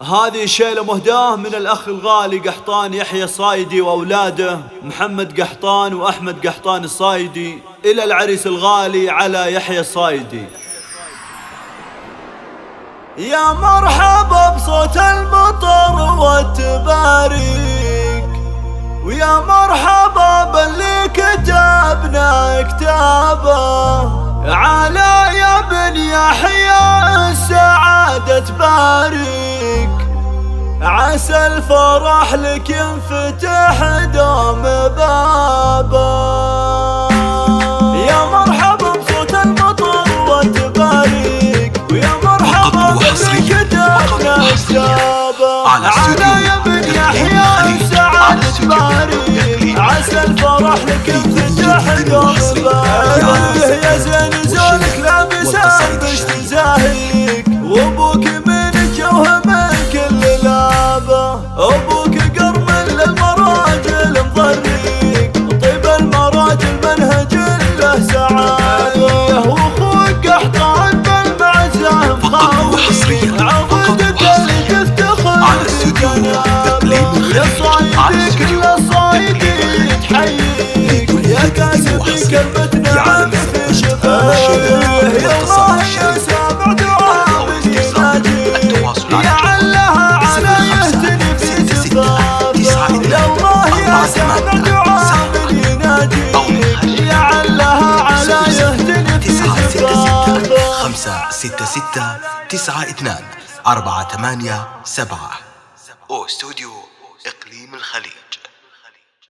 هذه شيلة مهداة من الأخ الغالي قحطان يحيى الصايدي وأولاده محمد قحطان وأحمد قحطان الصايدي إلى العريس الغالي على يحيى الصايدي. يا مرحبا بصوت المطر والتباريك، ويا مرحبا باللي كتبنا كتابه على يا بن يحيى السعادة تبارك، عسى الفرح لك ينفتح دوم بابه. يا مرحبا بصوت المطر والتبارك، ويا مرحبا باللي كتبنا كتابه على يا بن يحيى السعادة تبارك، عسى الفرح لك ينفتح دوم بابه. يا زين زولك لابسه باشتزاهيك، وابوك من جوه من كل لابه، ابوك قرم للمراجل مضريك، طيب المراجل منهج له سعاده، واخوك قحطان بالمعزه مخاوي، عضدك اللي تفتخر بجنابه، يا صايدي كل الصايدي تحييك، يا كاسبي كلمتنا عن في شفاهه، يا الله يا سامع دعاء من يناجيك، يا علها على يهتني في زفافه، يا الله يا سامع دعاء من يناجيك، يا علها على يهتني في زفافه. 566 92 487 أو استوديو إقليم الخليج.